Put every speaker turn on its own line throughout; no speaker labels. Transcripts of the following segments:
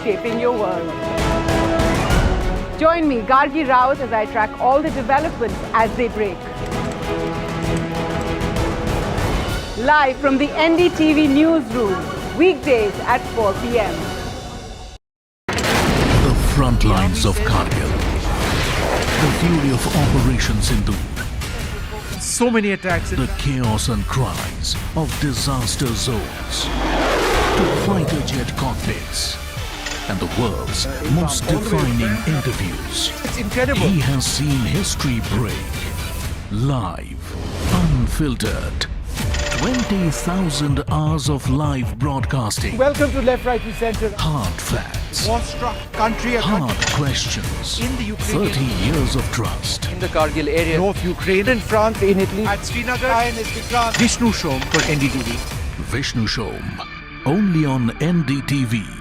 shaping your world. Join me, Gargi Raut, as I track all the developments as they break. Live from the NDTV newsroom, weekdays at 4 p.m.
The front lines of Kargil. The fury of Operation Sindhu.
So many attacks.
The chaos and cries of disaster zones. To fighter jet cockpits. And the world's most defining interviews.
It's incredible.
He has seen history break. Live. Unfiltered. 20,000 hours of live broadcasting.
Welcome to Left, Right and Centre.
Hard facts.
War-struck country.
Hard questions.
In the Ukraine.
30 years of trust.
In the Kargil area.
North Ukraine. In France. In Italy. At Srinagar. Vishnu Shom for NDTV.
Vishnu Shom. Only on NDTV.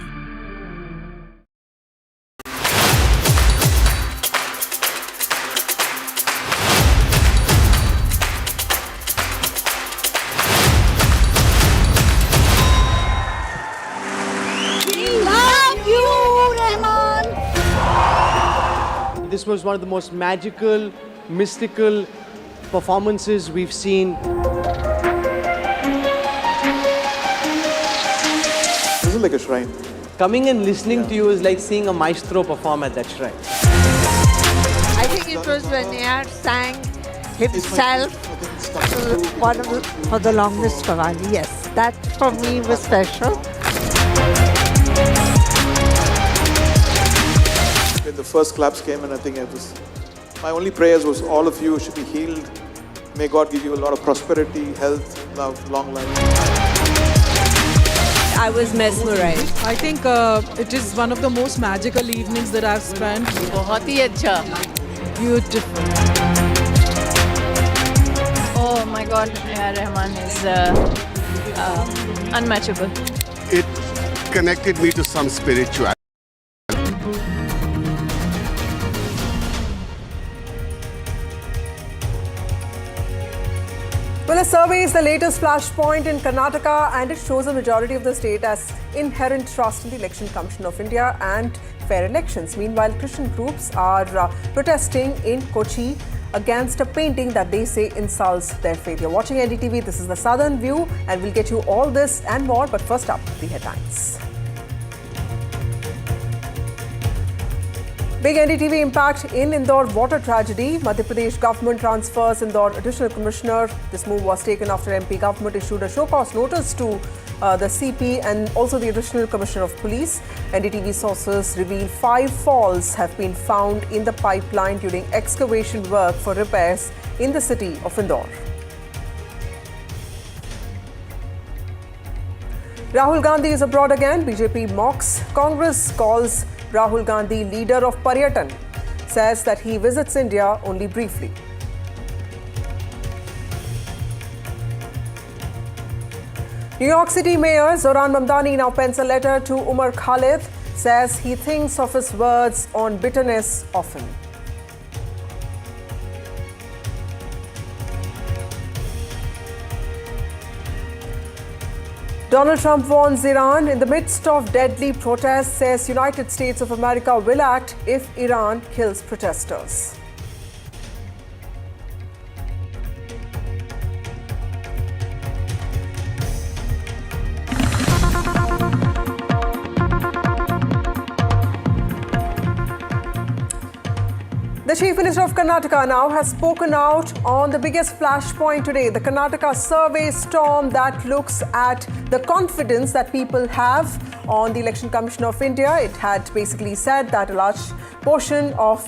This was one of the most magical, mystical performances we've seen.
This is like a shrine.
Coming and listening to you is like seeing a maestro perform at that shrine.
I think it was when Air sang himself for the longest Qawwali. Yes, that for me was special.
When the first claps came in, I think my only prayers was all of you should be healed. May God give you a lot of prosperity, health, love, long life.
I was mesmerized.
I think it is one of the most magical evenings that I've spent.
बहुत ही अच्छा.
Beautiful.
Oh my God, A.R. Rahman is unmatchable.
It connected me to some spirituality.
Well, a survey is the latest flashpoint in Karnataka, and it shows a majority of the state as inherent trust in the Election Commission of India and fair elections. Meanwhile, Christian groups are protesting in Kochi against a painting that they say insults their faith. You're watching NDTV. This is the Southern View, and we'll get you all this and more. But first up, the headlines. Big NDTV impact in Indore water tragedy. Madhya Pradesh government transfers Indore additional commissioner. This move was taken after MP government issued a show cause notice to the CP and also the additional commissioner of police. NDTV sources reveal 5 falls have been found in the pipeline during excavation work for repairs in the city of Indore. Rahul Gandhi is abroad again. BJP mocks. Congress calls Rahul Gandhi leader of Paryatan, says that he visits India only briefly. New York City Mayor Zoran Mamdani now pens a letter to Umar Khalid, says he thinks of his words on bitterness often. Donald Trump warns Iran in the midst of deadly protests, says United States of America will act if Iran kills protesters. The Chief Minister of Karnataka now has spoken out on the biggest flashpoint today, the Karnataka survey storm that looks at the confidence that people have on the Election Commission of India. It had basically said that a large portion of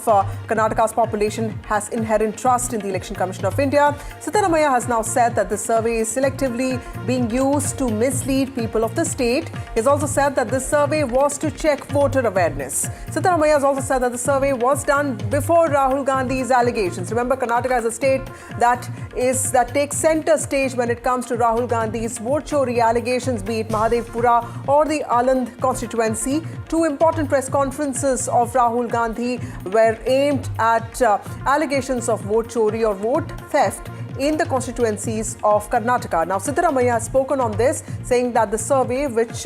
Karnataka's population has inherent trust in the Election Commission of India. Sabarimala has now said that the survey is selectively being used to mislead people of the state. He has also said that this survey was to check voter awareness. Sabarimala has also said that the survey was done before Rahul Gandhi's allegations. Remember, Karnataka is a state that takes center stage when it comes to Rahul Gandhi's vote chori allegations, be it Mahadevpura or the Aland constituency. 2 important press conferences of Rahul Gandhi were aimed at allegations of vote chori or vote theft in the constituencies of Karnataka. Now, Sabarimala has spoken on this, saying that the survey which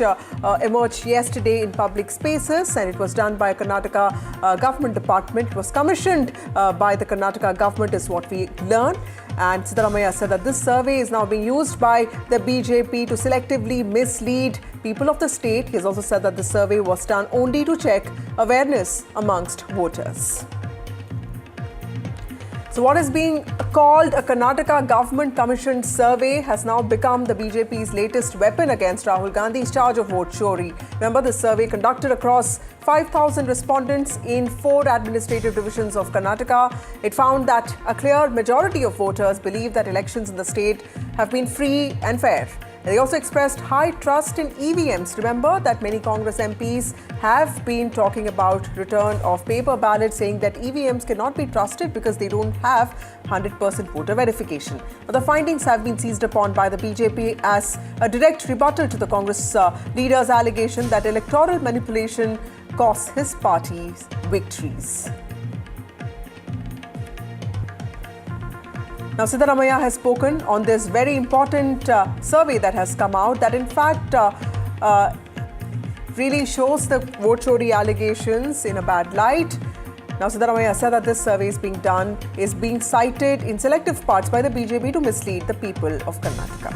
emerged yesterday in public spaces, and it was done by Karnataka government department, was commissioned by the Karnataka government, is what we learned. And Sabarimala said that this survey is now being used by the BJP to selectively mislead people of the state. He has also said that the survey was done only to check awareness amongst voters. So what is being called a Karnataka government commissioned survey has now become the BJP's latest weapon against Rahul Gandhi's charge of vote chori. Remember, the survey conducted across 5,000 respondents in 4 administrative divisions of Karnataka. It found that a clear majority of voters believe that elections in the state have been free and fair. They also expressed high trust in EVMs. Remember that many Congress MPs have been talking about return of paper ballots, saying that EVMs cannot be trusted because they don't have 100% voter verification. Now, the findings have been seized upon by the BJP as a direct rebuttal to the Congress leader's allegation that electoral manipulation cost his party's victories. Now, Sabarimala has spoken on this very important survey that has come out that in fact really shows the vote chori allegations in a bad light. Now, Sabarimala said that this survey is being cited in selective parts by the BJP to mislead the people of Karnataka.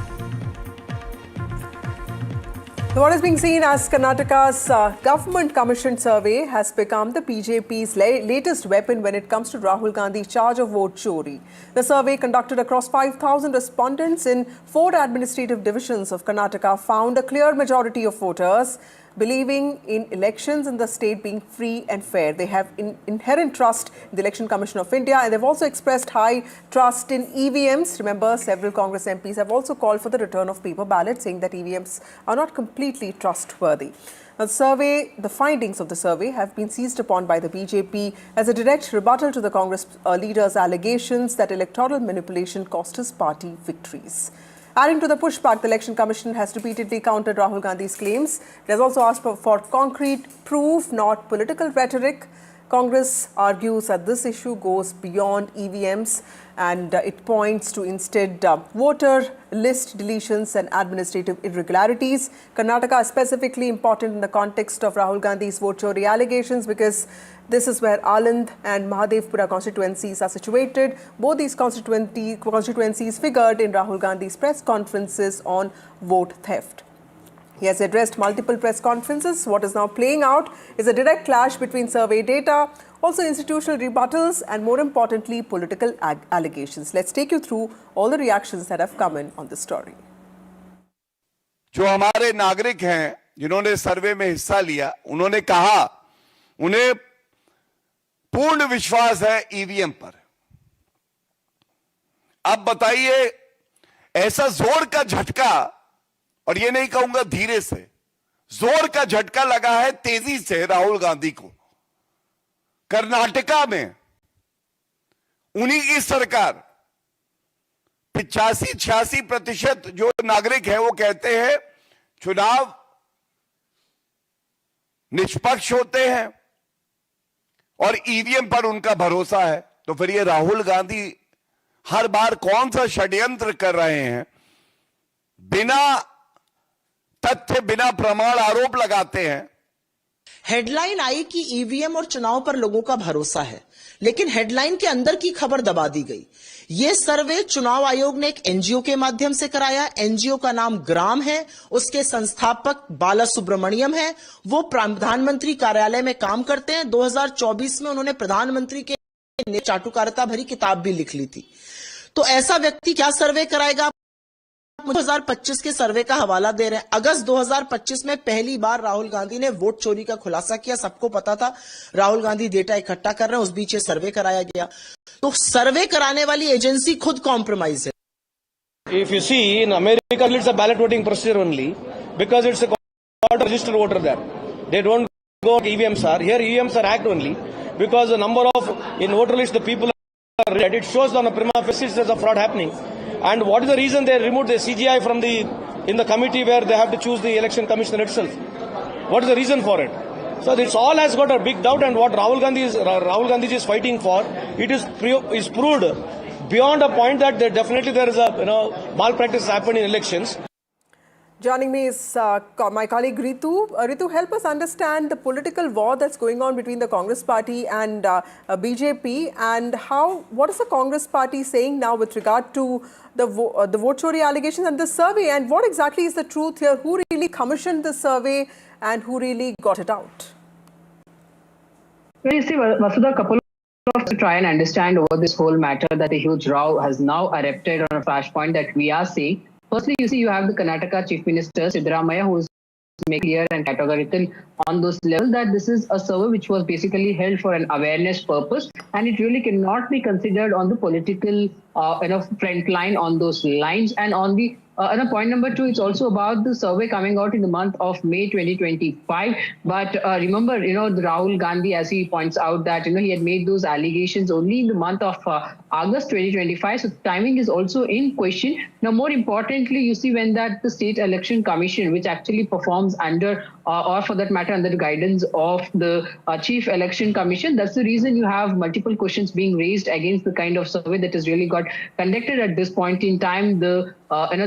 So what is being seen as Karnataka's government commissioned survey has become the BJP's latest weapon when it comes to Rahul Gandhi's charge of vote chori. The survey conducted across 5,000 respondents in 4 administrative divisions of Karnataka found a clear majority of voters believing in elections in the state being free and fair. They have inherent trust in the Election Commission of India, and they've also expressed high trust in EVMs. Remember, several Congress MPs have also called for the return of paper ballots, saying that EVMs are not completely trustworthy. The findings of the survey have been seized upon by the BJP as a direct rebuttal to the Congress leader's allegations that electoral manipulation cost his party victories. Adding to the pushback, the Election Commission has repeatedly countered Rahul Gandhi's claims. It has also asked for concrete proof, not political rhetoric. Congress argues that this issue goes beyond EVMs and it points to instead voter list deletions and administrative irregularities. Karnataka is specifically important in the context of Rahul Gandhi's vote chori allegations because this is where Aland and Mahadevpura constituencies are situated. Both these constituencies figured in Rahul Gandhi's press conferences on vote theft. He has addressed multiple press conferences. What is now playing out is a direct clash between survey data, also institutional rebuttals, and more importantly, political allegations. Let's take you through all the reactions that have come in on this story.
जो हमारे नागरिक हैं जिन्होंने सर्वे में हिस्सा लिया, उन्होंने कहा उन्हें पूर्ण विश्वास है ईवीएम पर। अब बताइए, ऐसा जोर का झटका, और ये नहीं कहूंगा धीरे से, जोर का झटका लगा है तेजी से राहुल गांधी को। कर्नाटका में उन्हीं की सरकार 85-86% जो नागरिक हैं वो कहते हैं चुनाव निष्पक्ष होते हैं और ईवीएम पर उनका भरोसा है। तो फिर ये राहुल गांधी हर बार कौन सा षड्यंत्र कर रहे हैं, बिना तथ्य बिना प्रमाण आरोप लगाते हैं।
हेडलाइन आई कि ईवीएम और चुनाव पर लोगों का भरोसा है, लेकिन हेडलाइन के अंदर की खबर दबा दी गई। ये सर्वे चुनाव आयोग ने एक एनजीओ के माध्यम से कराया। एनजीओ का नाम ग्राम है, उसके संस्थापक बाला सुब्रमण्यम है। वो प्रधानमंत्री कार्यालय में काम करते हैं। 2024 में उन्होंने प्रधानमंत्री के चाटुकारिता भरी किताब भी लिख ली थी। तो ऐसा व्यक्ति क्या सर्वे कराएगा? 2025 के सर्वे का हवाला दे रहे हैं। अगस्त 2025 में पहली बार राहुल गांधी ने वोट चोरी का खुलासा किया। सबको पता था राहुल गांधी डेटा इकट्ठा कर रहे हैं, उस बीच ये सर्वे कराया गया। तो सर्वे कराने वाली एजेंसी खुद कॉम्प्रोमाइज है।
If you see in America, it's a ballot voting procedure only because it's a court registered voter there. They don't go EVMs are. Here EVMs are hacked only because the number of in voter list the people are read. It shows on a prima facie there's a fraud happening. And what is the reason they removed the CGI from in the committee where they have to choose the election commissioner itself? What is the reason for it? So this all has got a big doubt, and what Rahul Gandhi is fighting for, it is proved beyond a point that there is a malpractice happened in elections.
Joining me is my colleague Ritu. Ritu, help us understand the political war that's going on between the Congress party and BJP, and what is the Congress party saying now with regard to the vote chori allegations and the survey, and what exactly is the truth here? Who really commissioned the survey and who really got it out?
Well, you see, Vasudha, a couple of to try and understand over this whole matter that a huge row has now erupted on a flashpoint that we are seeing. Firstly, you see, you have the Karnataka Chief Minister, Sabarimala, who is making clear and categorical on those levels that this is a survey which was basically held for an awareness purpose, and it really cannot be considered on the political front line on those lines. And on the point number 2, it's also about the survey coming out in the month of May 2025. But remember, the Rahul Gandhi, as he points out, that he had made those allegations only in the month of August 2025. So timing is also in question. Now, more importantly, you see when that the State Election Commission, which actually performs under or for that matter under the guidance of the Chief Election Commission, that's the reason you have multiple questions being raised against the kind of survey that has really got conducted at this point in time. The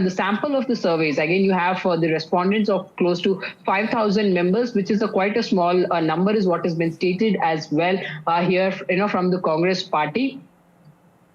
sample of the surveys, again, you have for the respondents of close to 5,000 members, which is quite a small number, is what has been stated as well here, from the Congress party.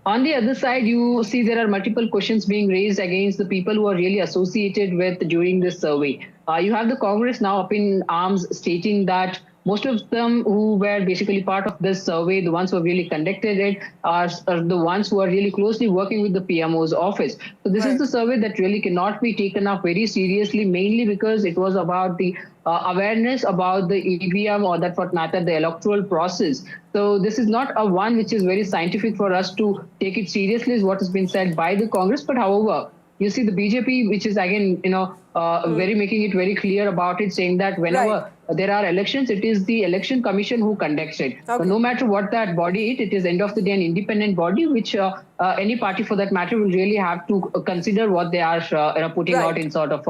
On the other side, you see there are multiple questions being raised against the people who are really associated with during this survey. You have the Congress now up in arms stating that most of them who were basically part of this survey, the ones who have really conducted it, are the ones who are really closely working with the PMO's office. So this is the survey that really cannot be taken up very seriously, mainly because it was about the awareness about the EVM, or that for matter, the electoral process. So this is not a one which is very scientific for us to take it seriously, is what has been said by the Congress. But however, you see the BJP, which is again, very making it very clear about it, saying that whenever there are elections, it is the Election Commission who conducts it. So no matter what that body is, it is end of the day an independent body, which any party for that matter will really have to consider what they are putting out in sort of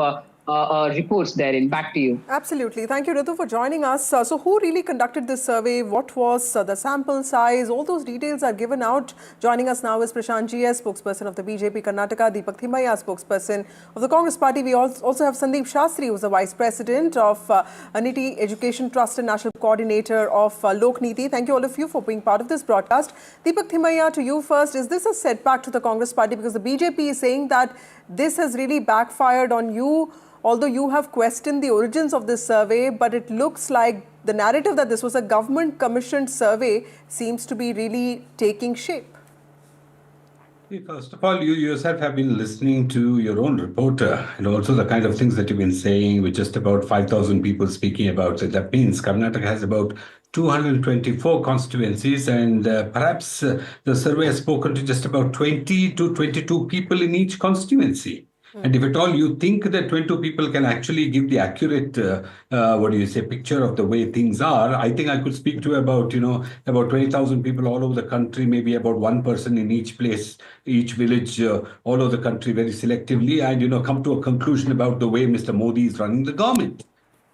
reports therein. Back to you.
Absolutely. Thank you, Ritu, for joining us. So who really conducted this survey? What was the sample size? All those details are given out. Joining us now is Prashant GS, spokesperson of the BJP Karnataka, Deepak Thimaiya, spokesperson of the Congress Party. We also have Sandeep Shastri, who is the Vice President of NITI Education Trust and National Coordinator of Lok Niti. Thank you all of you for being part of this broadcast. Deepak Thimaiya, to you first. Is this a setback to the Congress Party? Because the BJP is saying that this has really backfired on you, although you have questioned the origins of this survey, but it looks like the narrative that this was a government-commissioned survey seems to be really taking shape.
First of all, you yourself have been listening to your own reporter, and also the kind of things that you've been saying with just about 5,000 people speaking about it. That means Karnataka has about 224 constituencies, and perhaps the survey has spoken to just about 20 to 22 people in each constituency. And if at all you think that 22 people can actually give the accurate, picture of the way things are, I think I could speak to about 20,000 people all over the country, maybe about one person in each place, each village, all over the country very selectively, and, come to a conclusion about the way Mr. Modi is running the government.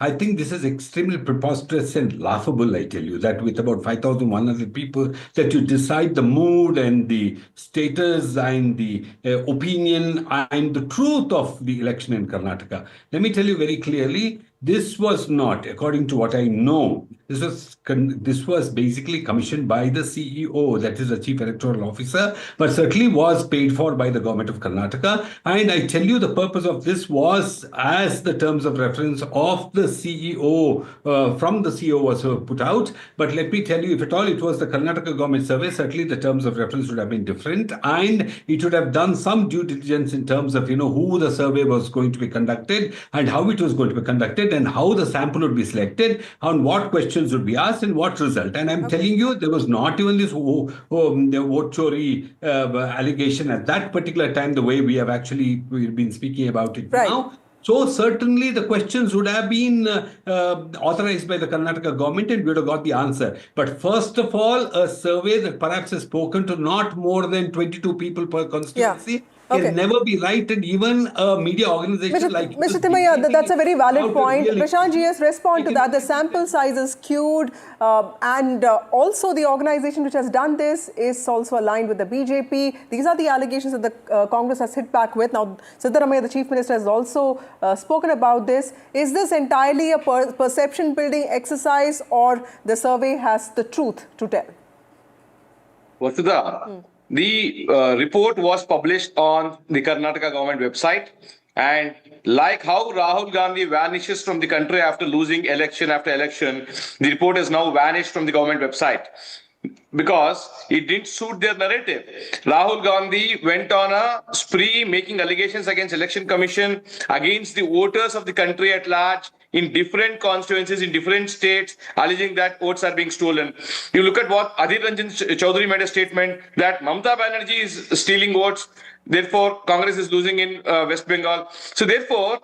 I think this is extremely preposterous and laughable, I tell you, that with about 5,100 people, that you decide the mood and the status and the opinion and the truth of the election in Karnataka. Let me tell you very clearly, this was not, according to what I know, this was basically commissioned by the CEO, that is the Chief Electoral Officer, but certainly was paid for by the government of Karnataka. And I tell you, the purpose of this was, as the terms of reference of the CEO, from the CEO was put out. But let me tell you, if at all it was the Karnataka government survey, certainly the terms of reference would have been different, and it would have done some due diligence in terms of, who the survey was going to be conducted and how it was going to be conducted, and how the sample would be selected, on what questions would be asked, and what result. And I'm telling you, there was not even this the vote chori allegation at that particular time, the way we've been speaking about it now. So certainly the questions would have been authorized by the Karnataka government, and we would have got the answer. But first of all, a survey that perhaps has spoken to not more than 22 people per constituency. can never be right, and even a media organization like
Mr. Timaya, that's a very valid point. Prashant GS, respond to that. The sample size is skewed, and also the organization which has done this is also aligned with the BJP. These are the allegations that the Congress has hit back with. Now, Sabarimala, the Chief Minister, has also spoken about this. Is this entirely a perception-building exercise, or the survey has the truth to tell?
Vasudha, the report was published on the Karnataka government website, and like how Rahul Gandhi vanishes from the country after losing election after election, the report has now vanished from the government website because it didn't suit their narrative. Rahul Gandhi went on a spree making allegations against Election Commission, against the voters of the country at large, in different constituencies, in different states, alleging that votes are being stolen. You look at what Adhir Ranjan Chaudhary made a statement that Mamata Banerjee is stealing votes, therefore Congress is losing in West Bengal. So therefore,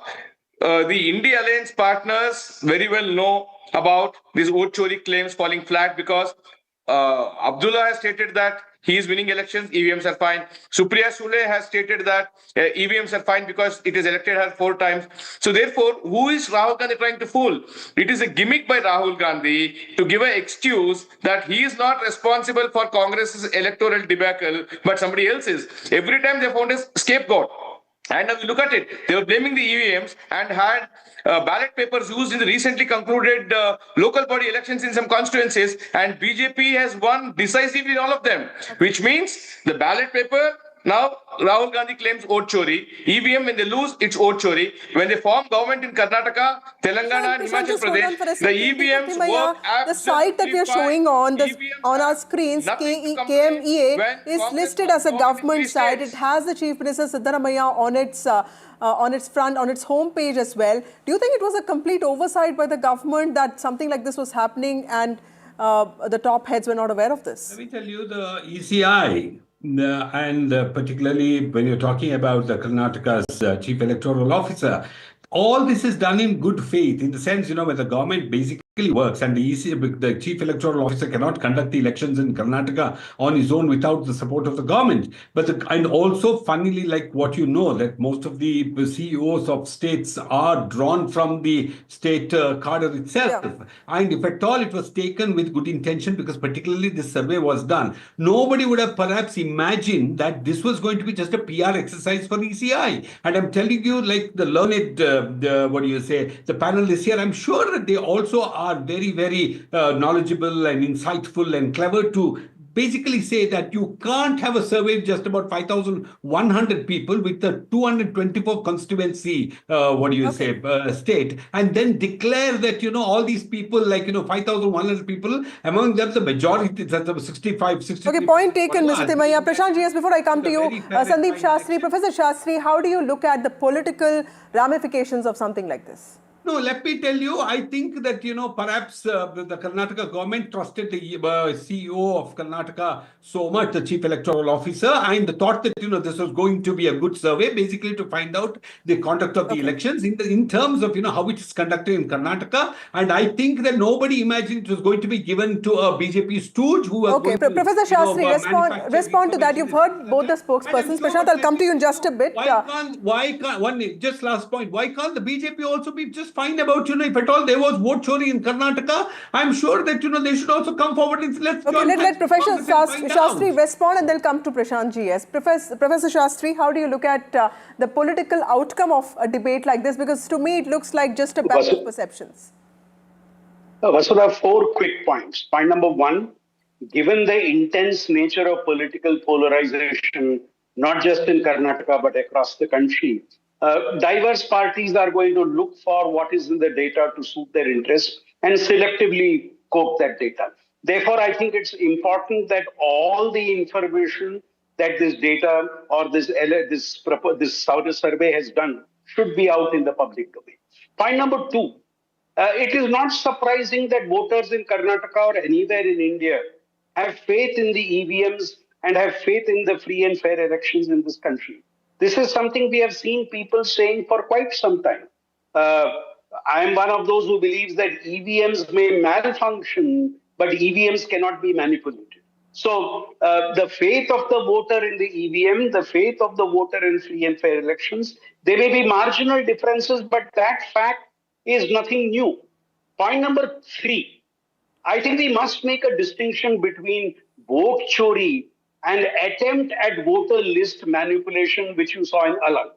the India Alliance partners very well know about these vote chori claims falling flat because Abdullah has stated that he is winning elections, EVMs are fine. Supriya Sule has stated that EVMs are fine because it has elected her 4 times. So therefore, who is Rahul Gandhi trying to fool? It is a gimmick by Rahul Gandhi to give an excuse that he is not responsible for Congress's electoral debacle, but somebody else is. Every time they found a scapegoat. And now you look at it, they were blaming the EVMs and had ballot papers used in the recently concluded local body elections in some constituencies, and BJP has won decisively in all of them, which means the ballot paper, now Rahul Gandhi claims vote chori. EVM, when they lose, it's vote chori. When they form government in Karnataka, Telangana and Himachal Pradesh, the EVMs work
the site that we are showing on our screens, KMEA, is listed as a government site. It has the Chief Minister Sabarimala on its front, on its homepage as well. Do you think it was a complete oversight by the government that something like this was happening and the top heads were not aware of this?
Let me tell you, the ECI, and particularly when you're talking about the Karnataka's Chief Electoral Officer, all this is done in good faith, in the sense, when the government basically works and the Chief Electoral Officer cannot conduct the elections in Karnataka on his own without the support of the government. And also, funnily, like what that most of the CEOs of states are drawn from the state cadre itself. Yeah. And if at all it was taken with good intention, because particularly this survey was done, nobody would have perhaps imagined that this was going to be just a PR exercise for ECI. And I'm telling you, like the learned, the panelists here, I'm sure that they also are very, very knowledgeable and insightful and clever to basically say that you can't have a survey of just about 5,100 people with the 224 constituency, state, and then declare that, all these people, 5,100 people, among them the majority, that's 65, 60.
Okay, point taken, Mr. Timaya. Prashant GS, before I come to you, Sandeep Shastri, Professor Shastri, how do you look at the political ramifications of something like this?
No, let me tell you, I think that, perhaps the Karnataka government trusted the CEO of Karnataka so much, the Chief Electoral Officer, and thought that, this was going to be a good survey, basically to find out the conduct of the elections in terms of, how it is conducted in Karnataka. And I think that nobody imagined it was going to be given to a BJP stooge who was going to,
Professor Shastri, respond to that. You've heard both the spokespersons. Prashant, I'll come to you in just a bit.
Just last point, why can't the BJP also be just fine about, if at all there was vote chori in Karnataka, I'm sure that, they should also come forward and let
Professor Shastri respond, and they'll come to Prashant GS. Professor Shastri, how do you look at the political outcome of a debate like this? Because to me, it looks like just a battle of perceptions.
Vasudha, 4 quick points. Point number 1, given the intense nature of political polarization, not just in Karnataka, but across the country, diverse parties are going to look for what is in the data to suit their interests and selectively cope that data. Therefore, I think it's important that all the information that this data or this survey has done should be out in the public domain. Point number 2, it is not surprising that voters in Karnataka or anywhere in India have faith in the EVMs and have faith in the free and fair elections in this country. This is something we have seen people saying for quite some time. I am one of those who believes that EVMs may malfunction, but EVMs cannot be manipulated. So the faith of the voter in the EVM, the faith of the voter in free and fair elections, there may be marginal differences, but that fact is nothing new. Point number 3, I think we must make a distinction between vote chori and attempt at voter list manipulation, which you saw in Alang.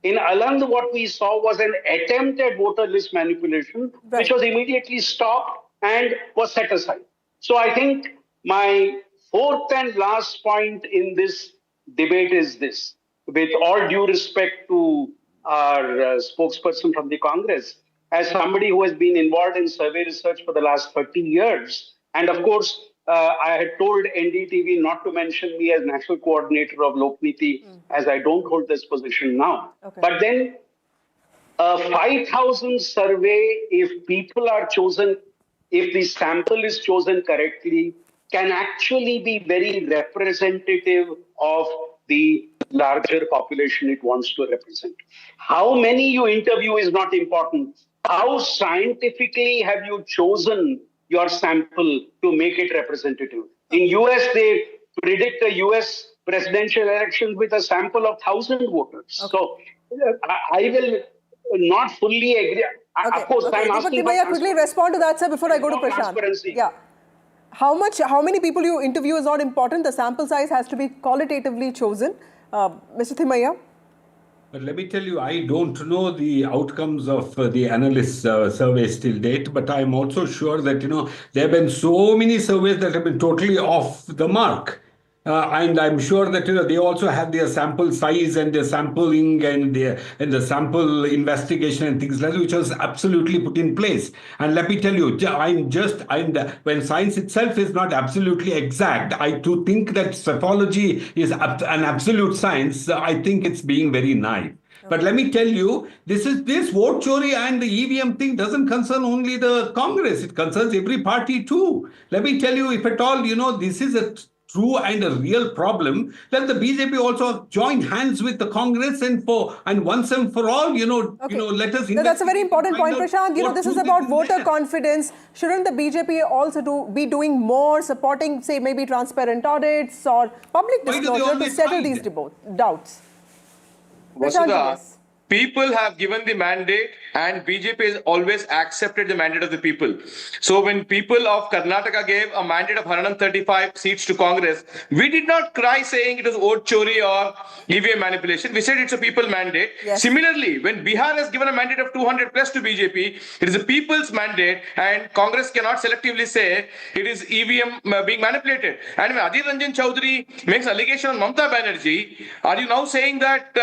In Alang, what we saw was an attempt at voter list manipulation, which was immediately stopped and was set aside. So I think my fourth and last point in this debate is this. With all due respect to our spokesperson from the Congress, as somebody who has been involved in survey research for the last 30 years, and of course, I had told NDTV not to mention me as national coordinator of Lokniti, as I don't hold this position now. Okay. But then a 5,000 survey, if people are chosen, if the sample is chosen correctly, can actually be very representative of the larger population it wants to represent. How many you interview is not important. How scientifically have you chosen your sample to make it representative? In US, they predict a US presidential election with a sample of 1,000 voters. Okay. So I will not fully agree. Okay. Of course, I'm asking.
May I quickly respond to that, sir, before I go to Prashant? Yeah. How many people you interview is not important. The sample size has to be qualitatively chosen. Mr. Thimaiya?
But let me tell you, I don't know the outcomes of the analyst surveys till date, but I'm also sure that, there have been so many surveys that have been totally off the mark. And I'm sure that they also have their sample size and their sampling and the sample investigation and things like that, which was absolutely put in place. And let me tell you, when science itself is not absolutely exact, I too think that pathology is an absolute science. I think it's being very naive. But let me tell you, this vote chori and the EVM thing doesn't concern only the Congress. It concerns every party too. Let me tell you, if at all, this is a true and a real problem, then the BJP also join hands with the Congress and once and for all, let us.
No, that's a very important point, Prashant. This is about voter confidence. Shouldn't the BJP also be doing more, supporting, say, maybe transparent audits or public disclosure to settle these doubts?
Vasudha, people have given the mandate and BJP has always accepted the mandate of the people. So when people of Karnataka gave a mandate of 135 seats to Congress, we did not cry saying it was vote chori or EVM manipulation. We said it's a people mandate. Yes. Similarly, when Bihar has given a mandate of 200 plus to BJP, it is a people's mandate and Congress cannot selectively say it is EVM being manipulated. And when Adhir Ranjan Chaudhary makes allegation on Mamata Banerjee, are you now saying that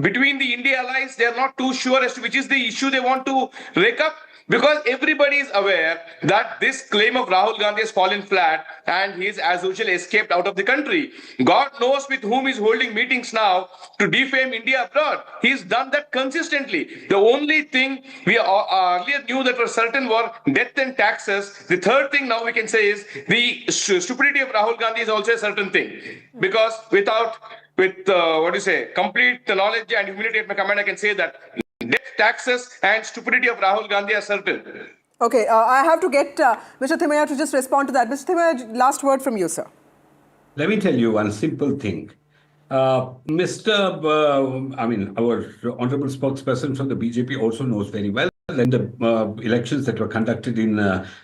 between the India allies, they are not too sure as to which is the issue they want to rake up? Because everybody is aware that this claim of Rahul Gandhi has fallen flat and he is as usual escaped out of the country. God knows with whom he's holding meetings now to defame India abroad. He's done that consistently. The only thing we earlier knew that for certain were death and taxes. The third thing now we can say is the stupidity of Rahul Gandhi is also a certain thing. Because with complete knowledge and humility at my command, I can say that death, taxes and stupidity of Rahul Gandhi are certain.
Okay, I have to get Mr. Thimaiya to just respond to that. Mr. Thimaiya, last word from you, sir.
Let me tell you one simple thing. Our honorable spokesperson from the BJP also knows very well in the elections that were conducted in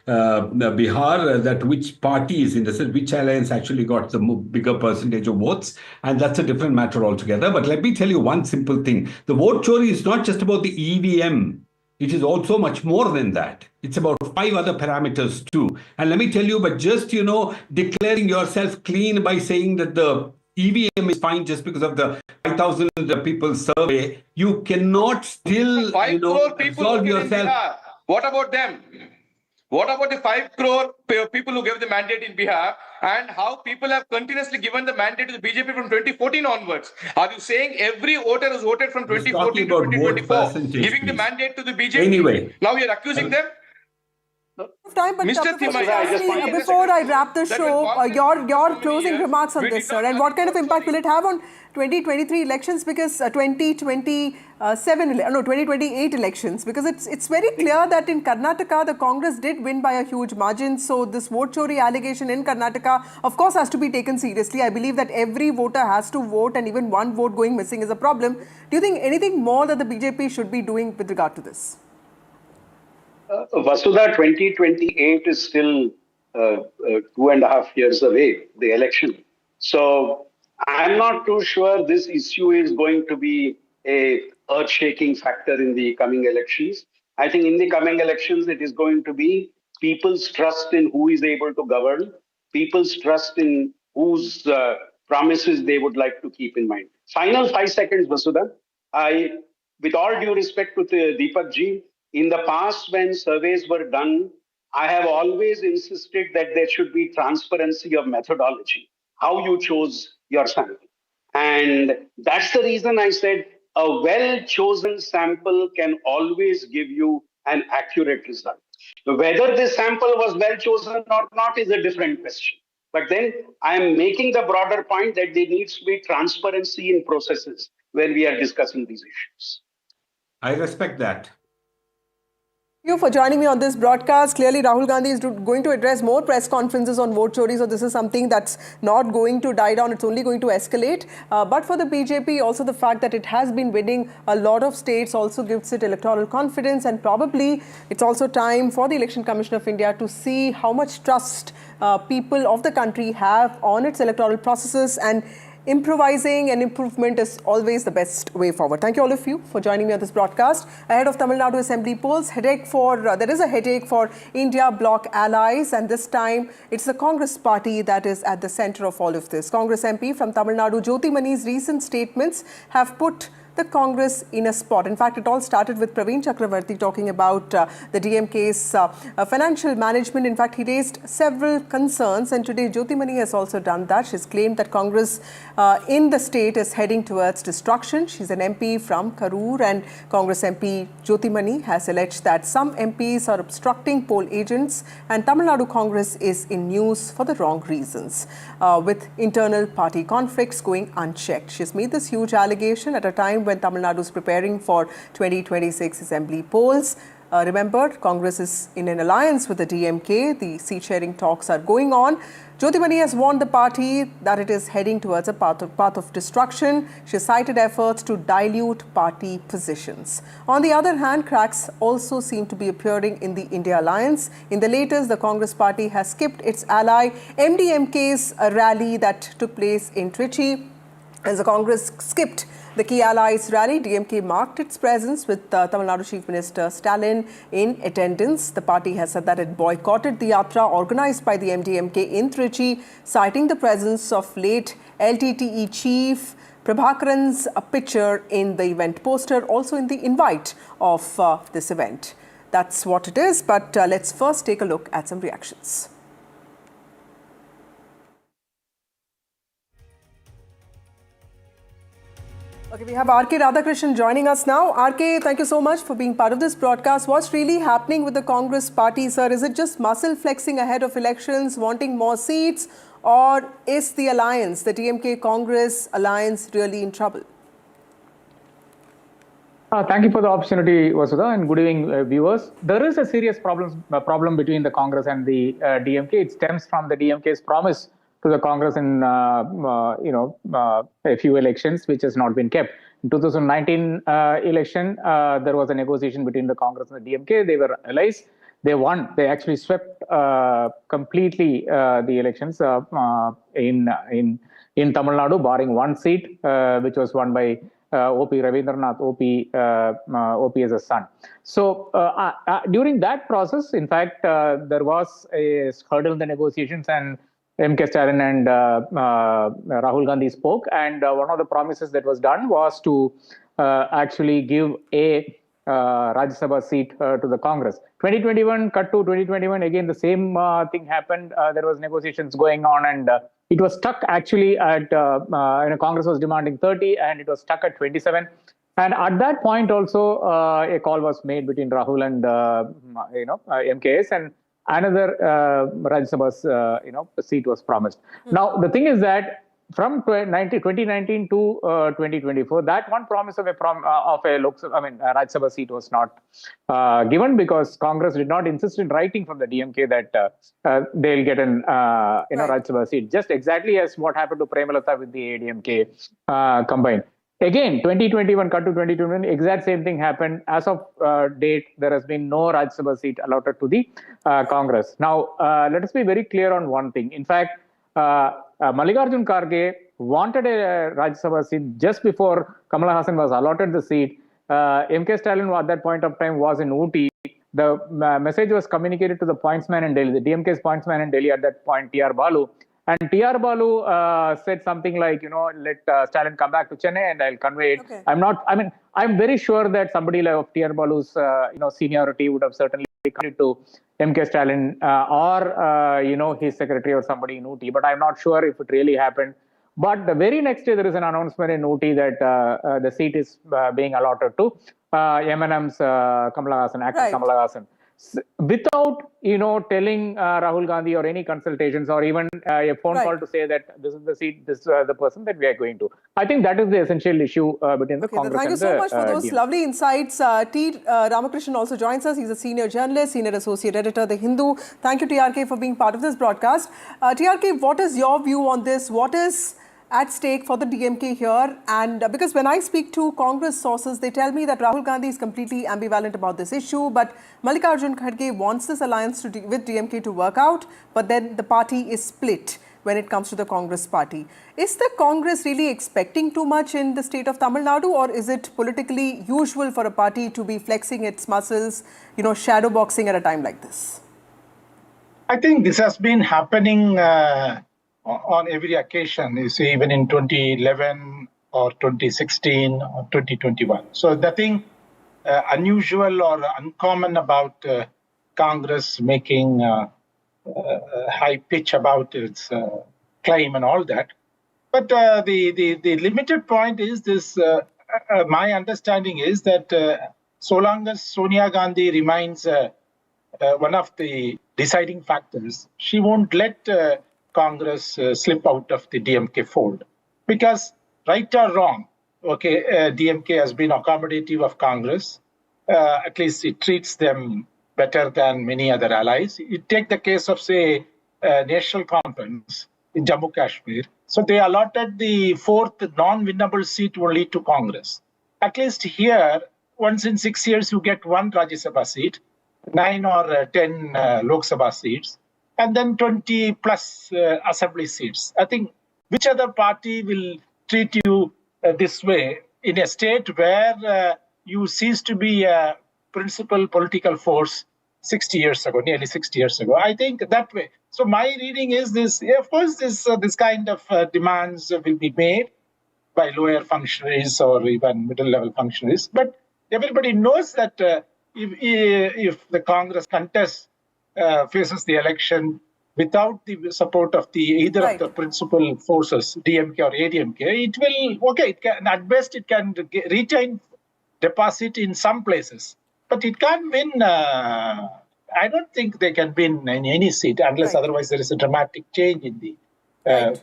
Bihar, that which parties, in the sense, which alliance actually got the bigger percentage of votes. And that's a different matter altogether. But let me tell you one simple thing. The vote chori is not just about the EVM. It is also much more than that. It's about 5 other parameters too. And let me tell you, but just, declaring yourself clean by saying that the EVM is fine just because of the 5,000 people survey, you cannot still,
5 crore people
absolve yourself.
What about them? What about the 5 crore people who gave the mandate in Bihar and how people have continuously given the mandate to the BJP from 2014 onwards? Are you saying every voter has voted from 2014 to 2024, giving the mandate to the BJP?
Anyway.
Now you're accusing them?
time, but
Mr.
Professor
Timaya,
Shastri, before I wrap the show, your closing remarks on this, sir, and what kind of impact will it have on 2023 elections? Because 2028 elections, because it's very clear that in Karnataka the Congress did win by a huge margin. So this vote chori allegation in Karnataka, of course, has to be taken seriously. I believe that every voter has to vote, and even one vote going missing is a problem. Do you think anything more that the BJP should be doing with regard to this?
Vasudha, 2028 is still 2.5 years away, the election. So I'm not too sure this issue is going to be a earth-shaking factor in the coming elections. I think in the coming elections, it is going to be people's trust in who is able to govern, people's trust in whose promises they would like to keep in mind. Final 5 seconds, Vasudha. With all due respect to Deepak ji, in the past when surveys were done, I have always insisted that there should be transparency of methodology, how you chose your sample. And that's the reason I said a well-chosen sample can always give you an accurate result. Whether this sample was well-chosen or not is a different question. But then I am making the broader point that there needs to be transparency in processes when we are discussing these issues.
I respect that.
Thank you for joining me on this broadcast. Clearly, Rahul Gandhi is going to address more press conferences on vote chori. So this is something that's not going to die down. It's only going to escalate. But for the BJP, also the fact that it has been winning a lot of states also gives it electoral confidence. And probably it's also time for the Election Commission of India to see how much trust people of the country have on its electoral processes, and improvising and improvement is always the best way forward. Thank you all of you for joining me on this broadcast. Ahead of Tamil Nadu Assembly polls, there is a headache for India bloc allies, and this time it's the Congress party that is at the center of all of this. Congress MP from Tamil Nadu, Jyothimani's recent statements have put the Congress in a spot. In fact, it all started with Praveen Chakravarti talking about the DMK's financial management. In fact, he raised several concerns, and today Jyothimani has also done that. She's claimed that Congress in the state is heading towards destruction. She's an MP from Karur, and Congress MP Jyothimani has alleged that some MPs are obstructing poll agents, and Tamil Nadu Congress is in news for the wrong reasons, with internal party conflicts going unchecked. She's made this huge allegation at a time when Tamil Nadu is preparing for 2026 assembly polls. Remember, Congress is in an alliance with the DMK. The seat-sharing talks are going on. Jyothimani has warned the party that it is heading towards a path of destruction. She cited efforts to dilute party positions. On the other hand, cracks also seem to be appearing in the India alliance. In the latest, the Congress party has skipped its ally MDMK's rally that took place in Trichy. As the Congress skipped the key allies rally, DMK marked its presence with Tamil Nadu Chief Minister Stalin in attendance. The party has said that it boycotted the yatra organized by the MDMK in Trichy, citing the presence of late LTTE chief Prabhakaran's picture in the event poster, also in the invite of this event. That's what it is, but let's first take a look at some reactions. Okay, we have R.K. Radhakrishnan joining us now. R.K., thank you so much for being part of this broadcast. What's really happening with the Congress party, sir? Is it just muscle flexing ahead of elections, wanting more seats, or is the alliance, the DMK-Congress alliance, really in trouble?
Thank you for the opportunity, Vasudha, and good evening, viewers. There is a serious problem between the Congress and the DMK. It stems from the DMK's promise to the Congress in a few elections, which has not been kept. In 2019 election, there was a negotiation between the Congress and the DMK. They were allies. They won. They actually swept completely the elections in Tamil Nadu, barring one seat, which was won by OP Ravindranath, OPS's son. So during that process, in fact, there was a hurdle in the negotiations, and M.K. Stalin and Rahul Gandhi spoke, and one of the promises that was done was to actually give a Rajya Sabha seat to the Congress. 2021, cut to 2021, again the same thing happened. There was negotiations going on, and it was stuck actually at, Congress was demanding 30, and it was stuck at 27. And at that point also, a call was made between Rahul and MKS, and another Rajya Sabha seat was promised. Now the thing is that from 2019 to 2024, that one promise of a Rajya Sabha seat was not given, because Congress did not insist in writing from the DMK that they'll get an Rajya Sabha seat, just exactly as what happened to Premalata with the ADMK combined. Again, 2021 cut to 2021, exact same thing happened. As of date, there has been no Rajya Sabha seat allotted to the Congress. Now, let us be very clear on one thing. In fact, Mallikarjun Kharge wanted a Rajya Sabha seat just before Kamala Hassan was allotted the seat. MK Stalin at that point of time was in Ooty. The message was communicated to the pointsman in Delhi, the DMK's pointsman in Delhi at that point, T.R. Balu. And T.R. Balu said something like, let Stalin come back to Chennai and I'll convey it. Okay. I'm very sure that somebody like T.R. Balu's, seniority would have certainly come to MK Stalin or, his secretary or somebody in Ooty. But I'm not sure if it really happened. But the very next day, there is an announcement in Ooty that the seat is being allotted to M&M's Kamala Hassan, actor Kamala Hassan. Without, telling Rahul Gandhi or any consultations or even a phone call to say that this is the seat, this is the person that we are going to. I think that is the essential issue between the Congress and the
Thank you so much for those lovely insights. T. Ramakrishnan also joins us. He's a senior journalist, senior associate editor, The Hindu. Thank you, TRK, for being part of this broadcast. TRK, what is your view on this? What is at stake for the DMK here? And because when I speak to Congress sources, they tell me that Rahul Gandhi is completely ambivalent about this issue, but Mallikarjun Kharge wants this alliance with DMK to work out, but then the party is split when it comes to the Congress party. Is the Congress really expecting too much in the state of Tamil Nadu, or is it politically usual for a party to be flexing its muscles, shadow boxing at a time like this?
I think this has been happening on every occasion, you see, even in 2011 or 2016 or 2021. So nothing unusual or uncommon about Congress making high pitch about its claim and all that. But the limited point is this, my understanding is that so long as Sonia Gandhi remains one of the deciding factors, she won't let Congress slip out of the DMK fold. Because right or wrong, DMK has been accommodative of Congress. At least it treats them better than many other allies. You take the case of, say, National Conference in Jammu Kashmir. So they allotted the fourth non-winnable seat only to Congress. At least here, once in 6 years, you get one Rajya Sabha seat, 9 or 10 Lok Sabha seats, and then 20 plus assembly seats. I think which other party will treat you this way in a state where you cease to be a principal political force 60 years ago, nearly 60 years ago? I think that way. So my reading is this, of course, this kind of demands will be made by lower functionaries or even middle-level functionaries. But everybody knows that if the Congress contests, faces the election without the support of either of the principal forces, DMK or ADMK, it will, it can, at best it can retain deposit in some places, but it can't win. I don't think they can win in any seat unless otherwise there is a dramatic change in the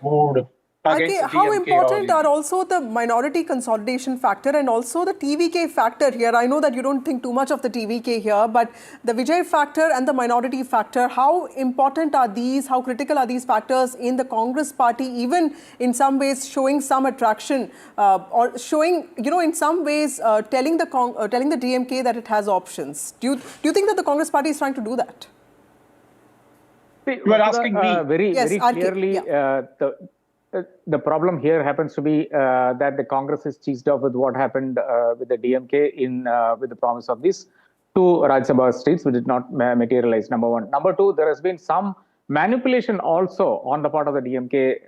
mood.
How important are also the minority consolidation factor and also the TVK factor here? I know that you don't think too much of the TVK here, but the Vijay factor and the minority factor, how important are these? How critical are these factors in the Congress party, even in some ways showing some attraction or showing, in some ways telling the DMK that it has options? Do you think that the Congress party is trying to do that?
You are asking me.
Very clearly, the problem here happens to be that the Congress is cheesed off with what happened with the DMK with the promise of these 2 Rajya Sabha seats, which did not materialize, number one. Number two, there has been some manipulation also on the part of the DMK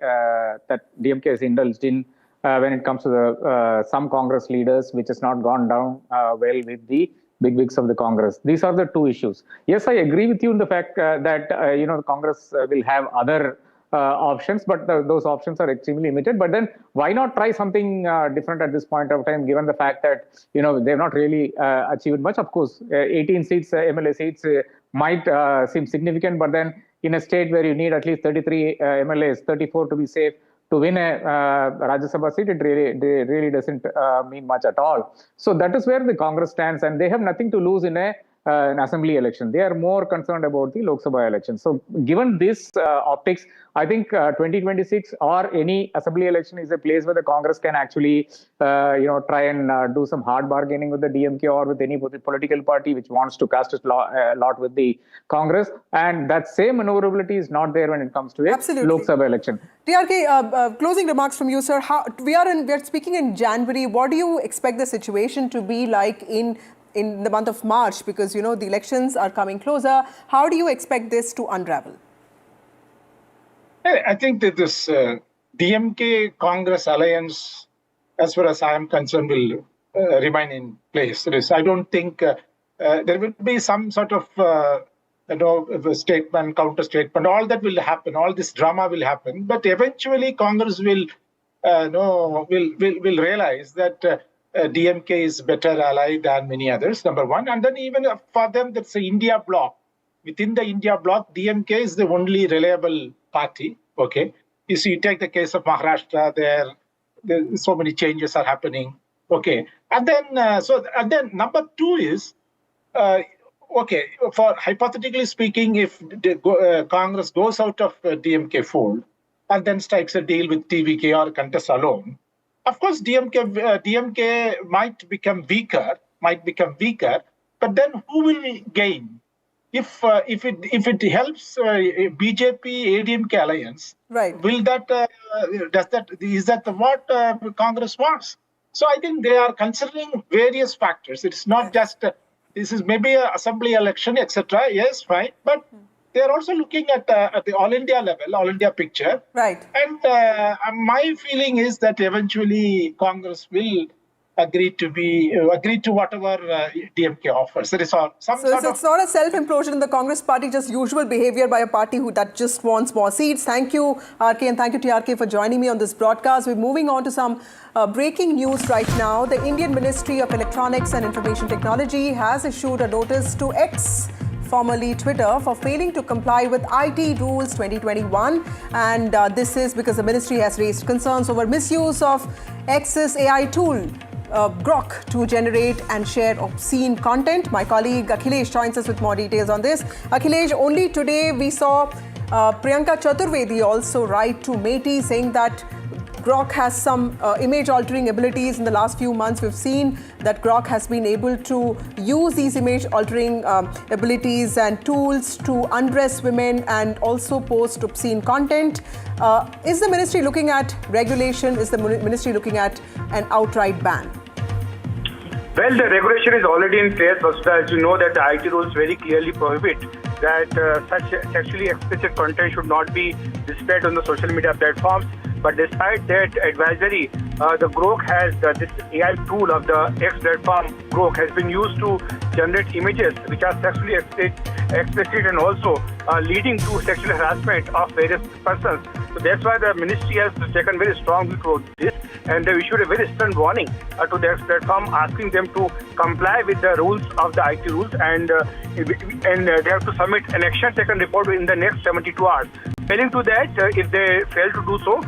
that DMK has indulged in when it comes to some Congress leaders, which has not gone down well with the bigwigs of the Congress. These are the 2 issues. Yes, I agree with you in the fact that the Congress will have other options, but those options are extremely limited. But then why not try something different at this point of time, given the fact that they've not really achieved much? Of course, 18 seats, MLA seats might seem significant, but then in a state where you need at least 33 MLAs, 34 to be safe, to win a Rajya Sabha seat, it really doesn't mean much at all. So that is where the Congress stands, and they have nothing to lose in an assembly election. They are more concerned about the Lok Sabha election. So given this optics, I think 2026 or any assembly election is a place where the Congress can actually try and do some hard bargaining with the DMK or with any political party which wants to cast its lot with the Congress. And that same maneuverability is not there when it comes to a Lok Sabha election.
TRK, closing remarks from you, sir. We are speaking in January. What do you expect the situation to be like in the month of March? Because, the elections are coming closer. How do you expect this to unravel?
I think that this DMK-Congress alliance, as far as I am concerned, will remain in place. I don't think there will be some sort of statement, counter statement. All that will happen. All this drama will happen. But eventually, Congress will realize that DMK is better ally than many others. Number one, and then even for them, that's the India bloc. Within the India bloc, DMK is the only reliable party. Okay, you see, you take the case of Maharashtra. There so many changes are happening. Okay, and then number two is for hypothetically speaking, if Congress goes out of DMK fold and then strikes a deal with TVK or contests alone, of course DMK might become weaker. But then who will gain? If it helps BJP ADMK alliance,
right?
Will that is that what Congress wants? So I think they are considering various factors. It's not just this is maybe an assembly election, etc. Yes, fine, but they are also looking at the all India level, all India picture,
right?
And my feeling is that eventually Congress will agree to whatever DMK offers. There is
it's not a self-implosion in the Congress party, just usual behavior by a party that just wants more seats. Thank you, RK, and thank you, TRK, for joining me on this broadcast. We're moving on to some breaking news right now. The Indian Ministry of Electronics and Information Technology has issued a notice to X, formerly Twitter, for failing to comply with IT rules 2021. And this is because the ministry has raised concerns over misuse of X's AI tool, Grok, to generate and share obscene content. My colleague Akhilesh joins us with more details on this. Akhilesh, only today we saw Priyanka Chaturvedi also write to Meti saying that Grok has some image-altering abilities. In the last few months, we've seen that Grok has been able to use these image-altering abilities and tools to undress women and also post obscene content. Is the ministry looking at regulation? Is the ministry looking at an outright ban?
Well, the regulation is already in place, Vasudha. As you know, that the IT rules very clearly prohibit that such sexually explicit content should not be displayed on the social media platforms. But despite that advisory, the Grok has this AI tool of the X platform. Grok has been used to generate images which are sexually explicit and also leading to sexual harassment of various persons. So that's why the ministry has taken very strong view toward this, and they issued a very stern warning to the X platform, asking them to comply with the rules of the IT rules, and they have to submit an action taken report in the next 72 hours. Failing to that, if they fail to do so,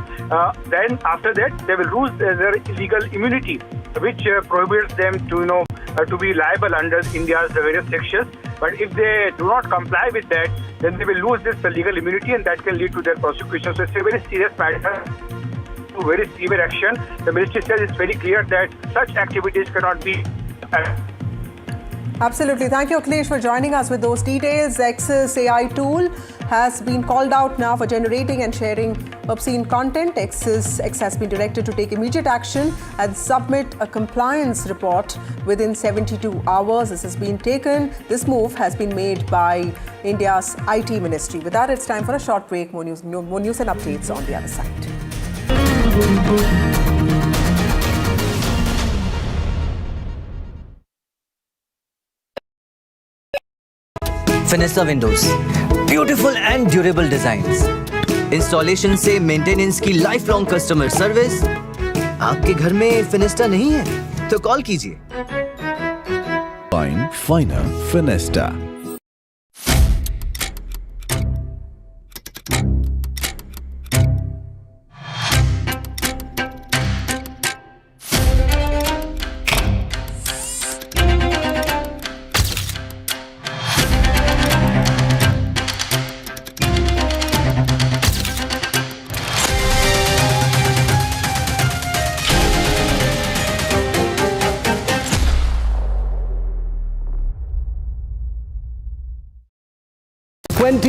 then after that they will lose their legal immunity, which prohibits them to be liable under India's various sections. But if they do not comply with that, then they will lose this legal immunity, and that can lead to their prosecution. So it's a very serious matter, very severe action. The ministry says it's very clear that such activities cannot be.
Absolutely. Thank you, Akhilesh, for joining us with those details. X's AI tool has been called out now for generating and sharing obscene content. X has been directed to take immediate action and submit a compliance report within 72 hours. This has been taken. This move has been made by India's IT ministry. With that, it's time for a short break. More news and updates on the other side.
Fenesta Windows, beautiful and durable designs, installation से maintenance की lifelong customer service. आपके घर में फिनेस्टा नहीं है तो call कीजिए।
Finer Fenesta.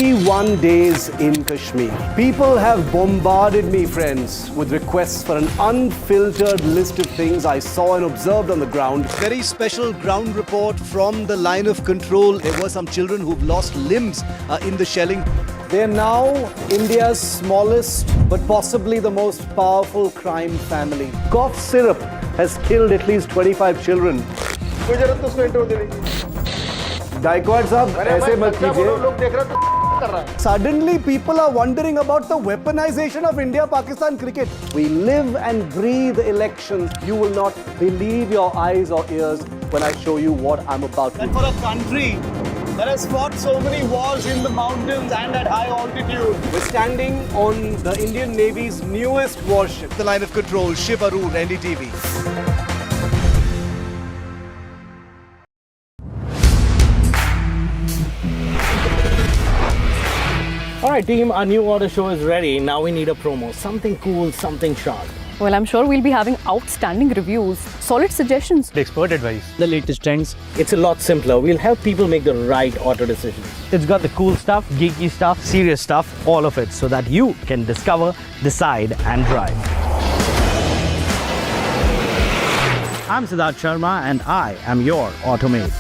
21 days in Kashmir. People have bombarded me, friends, with requests for an unfiltered list of things I saw and observed on the ground.
Very special ground report from the line of control. There were some children who've lost limbs in the shelling.
They are now India's smallest but possibly the most powerful crime family. Cough syrup has killed at least 25 children. Gaikwad sahab, aise mat kijiye. Suddenly people are wondering about the weaponization of India-Pakistan cricket. We live and breathe elections. You will not believe your eyes or ears when I show you what I'm about to do.
And for a country that has fought so many wars in the mountains and at high altitude.
We're standing on the Indian Navy's newest warship.
The line of control, Shiv Arun, NDTV.
Alright team, our new order show is ready. Now we need a promo. Something cool, something sharp.
Well, I'm sure we'll be having outstanding reviews, solid suggestions,
Expert advice, the latest trends. It's a lot simpler. We'll help people make the right auto decisions. It's got the cool stuff, geeky stuff, serious stuff, all of it, so that you can discover, decide and drive. I'm Siddharth Sharma and I am your Automate.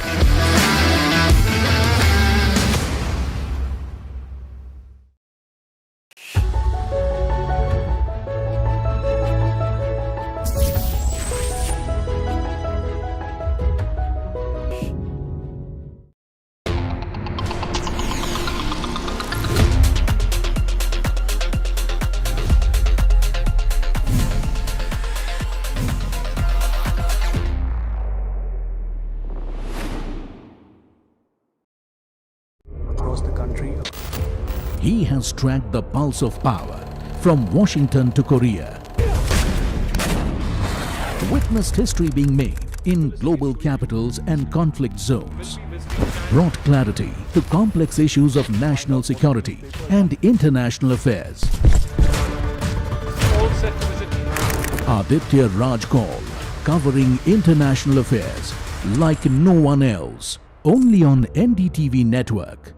He has tracked the pulse of power from Washington to Korea. Witnessed history being made in global capitals and conflict zones. Brought clarity to complex issues of national security and international affairs. Aditya Raj Kaul, covering international affairs like no one else. Only on NDTV network.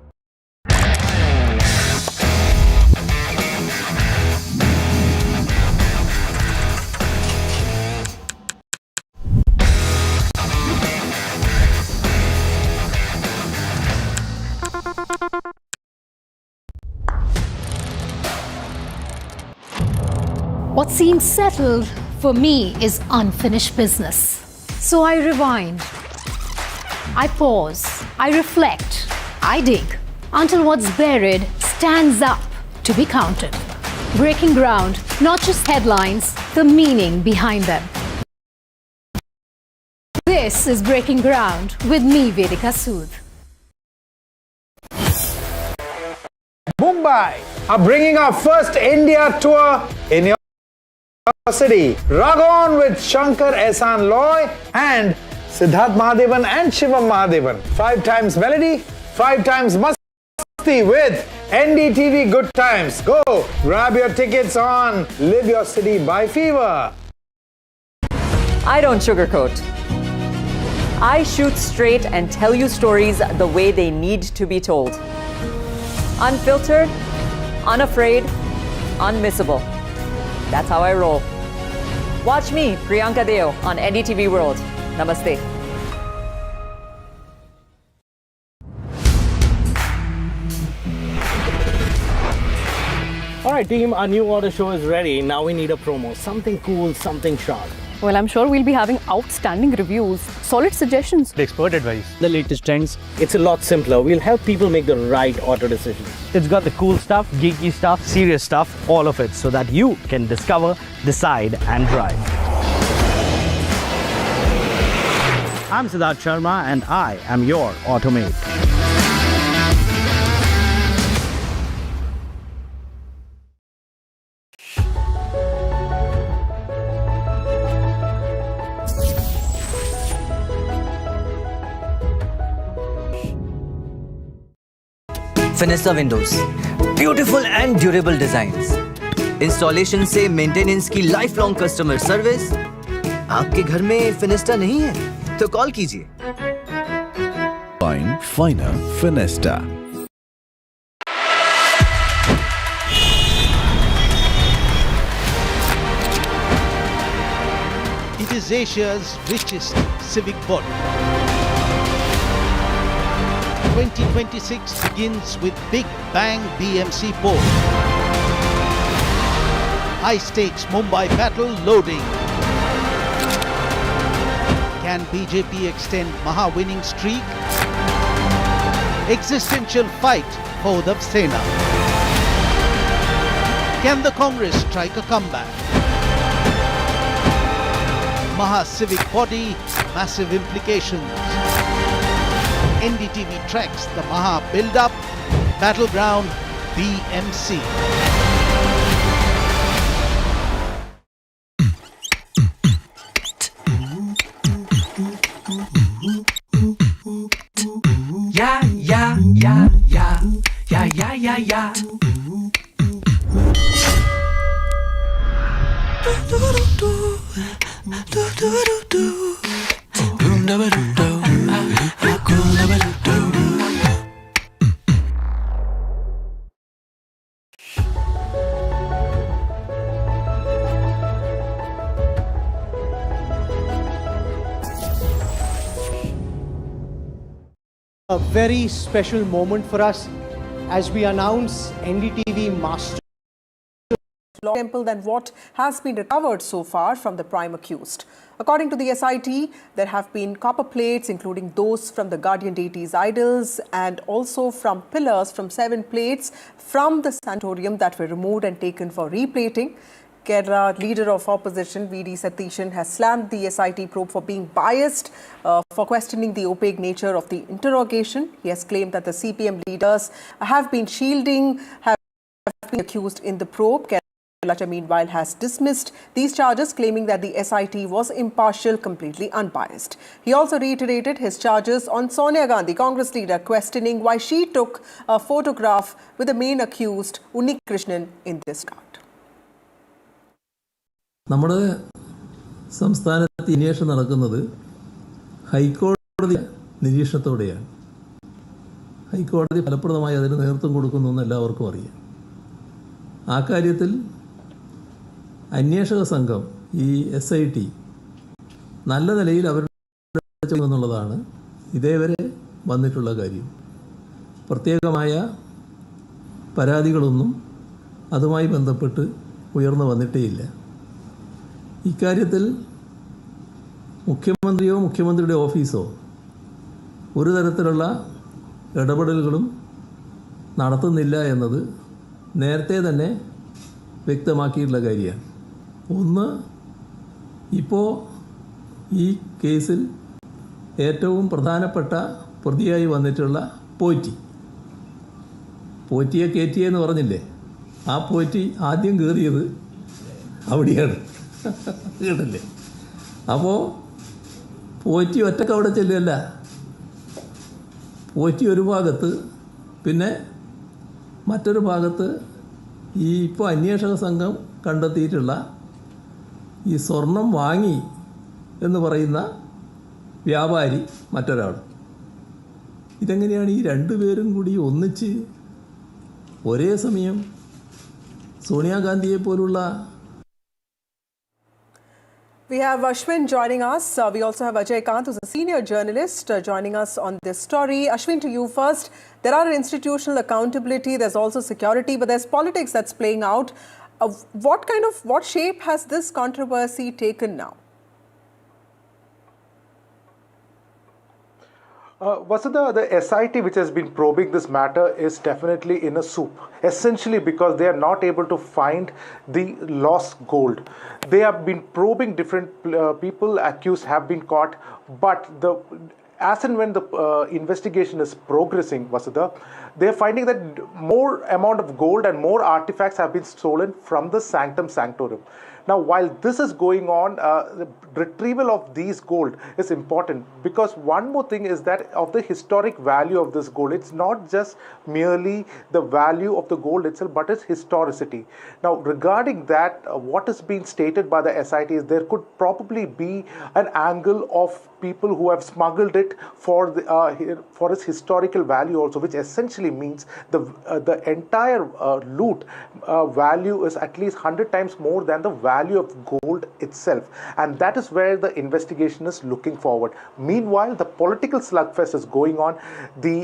What seems settled for me is unfinished business. So I rewind, I pause, I reflect, I dig until what's buried stands up to be counted. Breaking ground, not just headlines, the meaning behind them. This is Breaking Ground with me, Vedika Sood.
Mumbai are bringing our first India tour in your city. Rag on with Shankar Ehsan Loy and Siddharth Mahadevan and Shivam Mahadevan. 5 times melody, 5 times masti with NDTV Good Times. Go grab your tickets on Live Your City by Fever.
I don't sugarcoat. I shoot straight and tell you stories the way they need to be told. Unfiltered, unafraid, unmissable. That's how I roll. Watch me, Priyanka Deo, on NDTV World. Namaste.
Alright team, our new order show is ready. Now we need a promo. Something cool, something sharp.
Well, I'm sure we'll be having outstanding reviews, solid suggestions,
Expert advice, the latest trends. It's a lot simpler. We'll help people make the right auto decisions. It's got the cool stuff, geeky stuff, serious stuff, all of it, so that you can discover, decide and drive. I'm Siddharth Sharma and I am your Automate.
Finessa Windows, beautiful and durable designs. Installation से maintenance की lifelong customer service. आपके घर में फिनेस्टा नहीं है तो call कीजिए।
Finer Finesta.
is Asia's richest civic body. 2026 begins with Big Bang BMC poll. High stakes Mumbai battle loading. Can BJP extend Maha winning streak? Existential fight for the Sena. Can the Congress strike a comeback? Maha civic body, massive implications. NDTV tracks the Maha build-up, battleground BMC.
Yeah, yeah, yeah, yeah, yeah, yeah, yeah, yeah.
A very special moment for us as we announce NDTV Master
Temple than what has been recovered so far from the prime accused. According to the SIT, there have been copper plates, including those from the guardian deity's idols, and also from pillars from 7 plates from the sanatorium that were removed and taken for replating. Kerala leader of opposition V.D. Satishan has slammed the SIT probe for being biased, for questioning the opaque nature of the interrogation. He has claimed that the CPM leaders have been shielding, have been accused in the probe. Kerala, meanwhile, has dismissed these charges, claiming that the SIT was impartial, completely unbiased. He also reiterated his charges on Sonia Gandhi, Congress leader, questioning why she took a photograph with the main accused, Unni Krishnan, in this regard.
നമ്മുടെ സംസ്ഥാനത്ത് അന്വേഷണം നടക്കുന്നത് ഹൈക്കോടതി നിരീക്ഷണത്തോടെയാണ്. ഹൈക്കോടതി ഫലപ്രദമായി അതിന് നേതൃത്വം കൊടുക്കുന്നു എന്ന് എല്ലാവർക്കും അറിയാം. ആ കാര്യത്തിൽ അന്വേഷക സംഘം ഈ SIT നല്ല നിലയിൽ അവരുടെ എന്നുള്ളതാണ് ഇതേവരെ വന്നിട്ടുള്ള കാര്യം. പ്രത്യേകമായ പരാതികളൊന്നും അതുമായി ബന്ധപ്പെട്ട് ഉയർന്നു വന്നിട്ടേയില്ല. ഇക്കാര്യത്തിൽ മുഖ്യമന്ത്രിയോ മുഖ്യമന്ത്രിയുടെ ഓഫീസോ ഒരു തരത്തിലുള്ള ഇടപെടലുകളും നടത്തുന്നില്ല എന്നത് നേരത്തെ തന്നെ വ്യക്തമാക്കിയിട്ടുള്ള കാര്യമാണ്. ഒന്ന്, ഇപ്പോൾ ഈ കേസിൽ ഏറ്റവും പ്രധാനപ്പെട്ട പ്രതിയായി വന്നിട്ടുള്ള പോറ്റിയെ കയറ്റിയെന്ന് പറഞ്ഞില്ലേ, ആ പോറ്റി ആദ്യം കയറിയത് അവിടെയാണ് കേട്ടല്ലേ. അപ്പോൾ പോറ്റി ഒറ്റക്ക് അവിടെ ചെല്ലുകയല്ല, പോറ്റി ഒരു ഭാഗത്ത്, പിന്നെ മറ്റൊരു ഭാഗത്ത് ഈ ഇപ്പോൾ അന്വേഷക സംഘം കണ്ടെത്തിയിട്ടുള്ള ഈ സ്വർണം വാങ്ങി എന്ന് പറയുന്ന വ്യാപാരി മറ്റൊരാൾ. ഇതെങ്ങനെയാണ് ഈ രണ്ടുപേരും കൂടി ഒന്നിച്ച് ഒരേ സമയം സോണിയാഗാന്ധിയെ പോലുള്ള.
We have Ashwin joining us. We also have Ajay Kant, who's a senior journalist, joining us on this story. Ashwin, to you first. There are institutional accountability, there's also security, but there's politics that's playing out. What shape has this controversy taken now?
Vasudha, the SIT which has been probing this matter is definitely in a soup, essentially because they are not able to find the lost gold. They have been probing different people, accused have been caught, but as and when the investigation is progressing, Vasudha, they are finding that more amount of gold and more artifacts have been stolen from the Sanctum Sanctorum. Now, while this is going on, the retrieval of these gold is important, because one more thing is that of the historic value of this gold, it's not just merely the value of the gold itself, but its historicity. Now, regarding that, what is being stated by the SIT is there could probably be an angle of people who have smuggled it for its historical value also, which essentially means the entire loot value is at least 100 times more than the value of gold itself. And that is where the investigation is looking forward. Meanwhile, the political slugfest is going on. The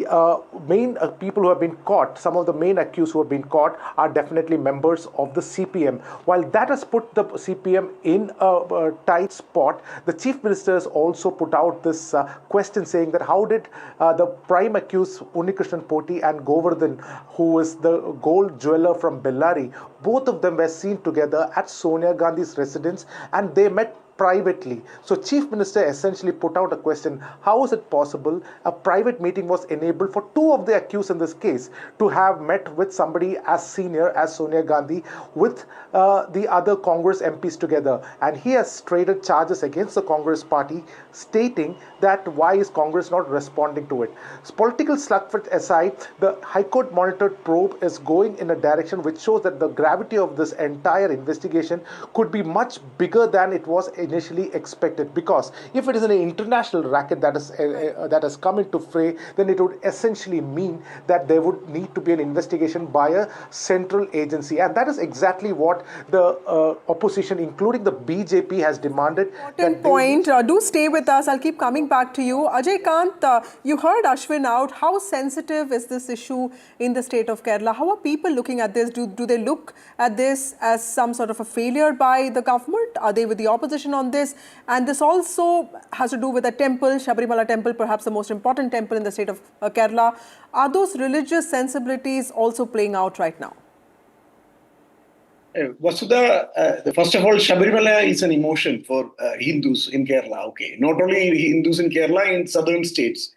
main people who have been caught, some of the main accused who have been caught, are definitely members of the CPM. While that has put the CPM in a tight spot, the Chief Minister has also put out this question saying that how did the prime accused Unnikrishnan Poti and Govardhan, who is the gold jeweler from Bellary, both of them were seen together at Sonia Gandhi's residence and they met privately. So Chief Minister essentially put out a question, how is it possible a private meeting was enabled for two of the accused in this case to have met with somebody as senior as Sonia Gandhi with the other Congress MPs together? And he has traded charges against the Congress party, stating that why is Congress not responding to it? Political slugfest aside, the High Court monitored probe is going in a direction which shows that the gravity of this entire investigation could be much bigger than it was initially expected, because if it is an international racket that has come into fray, then it would essentially mean that there would need to be an investigation by a central agency, and that is exactly what the opposition, including the BJP, has demanded.
Important point. Do stay with us. I'll keep coming back to you. Ajay Kant, you heard Ashwin out. How sensitive is this issue in the state of Kerala? How are people looking at this? Do they look at this as some sort of a failure by the government? Are they with the opposition on this? And this also has to do with a temple, Sabarimala temple, perhaps the most important temple in the state of Kerala. Are those religious sensibilities also playing out right now?
Vasudha, first of all, Sabarimala is an emotion for Hindus in Kerala. Okay, not only Hindus in Kerala, in southern states.